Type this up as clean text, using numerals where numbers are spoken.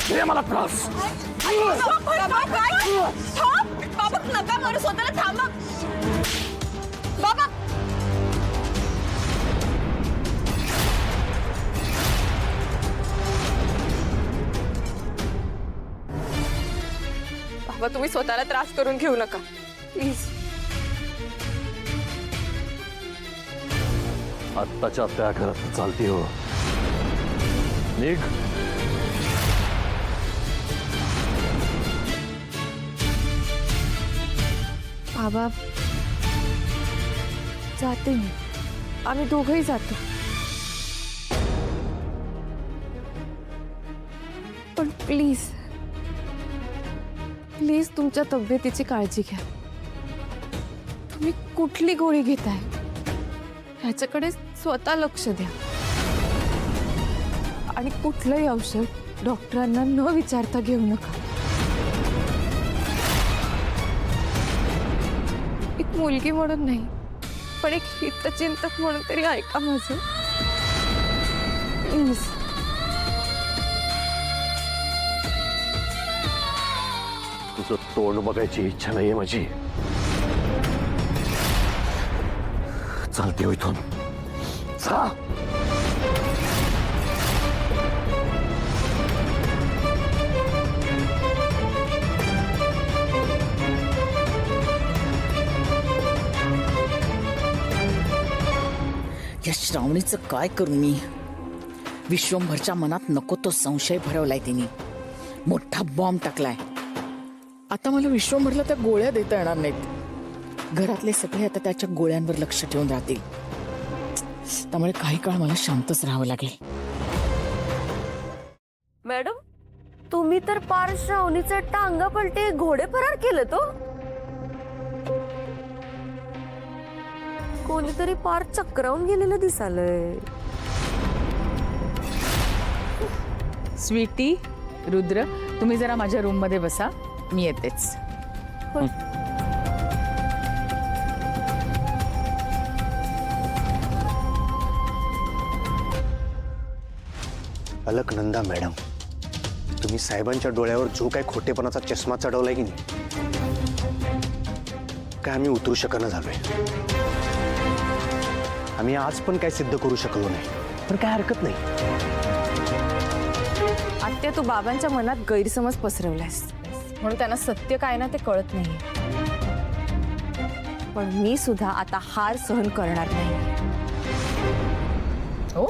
दे मला त्रास. बाबा नका मारू स्वतःला, थांबा बाबा. बाबा तुम्ही स्वतःला त्रास करून घेऊ नका प्लीज. आत्ताच्या त्या घरात चालती हो. निघ. बाबा जाते मी, आम्ही दोघंही जातो. पण प्लीज प्लीज तुमच्या तब्येतीची काळजी घ्या. तुम्ही कुठली गोळी घेताय ह्याच्याकडे स्वतः लक्ष द्या. आणि कुठलंही औषध डॉक्टरांना न विचारता घेऊ नका. एक मुलगी म्हणून नाही, पण एक हितचिंतक म्हणून तरी ऐका माझं प्लीज. तुझं तोंड बघायची इच्छा नाहीये माझी. चालते हो इथून. जा. या श्रावणीचं काय करू मी? विश्वंभरच्या मनात नको तो संशय भरवलाय तिने. मोठा बॉम्ब टाकलाय. आता मला विश्वंभरला त्या गोळ्या देता येणार नाहीत. घरातले सगळे आता त्याच्या गोळ्यांवर लक्ष ठेवून राहतील. त्यामुळे काही काळ मला शांतच राहावं लागेल. मॅडम तुम्ही तर पार श्रावणीचे टांगा पलटे घोडे फरार केलं तो. कोणीतरी पार चक्रावून गेलेलं दिसालंय. स्वीटी, रुद्र, तुम्ही जरा माझ्या रूम मध्ये बसा, मी येतेच. अलकनंदा मॅडम, तुम्ही साहेबांच्या डोळ्यावर जो काय खोटेपणाचा चष्मा चढवलाय की नाही, काय आम्ही उतरू शकना झालोय. आम्ही आज पण काय सिद्ध करू शकलो नाही, पण काय हरकत नाही. आत्या तू बाबांच्या मनात गैरसमज पसरवलास म्हणून त्यांना सत्य काय ना ते कळत नाही. पण मी सुद्धा आता हार सहन करणार नाही. हो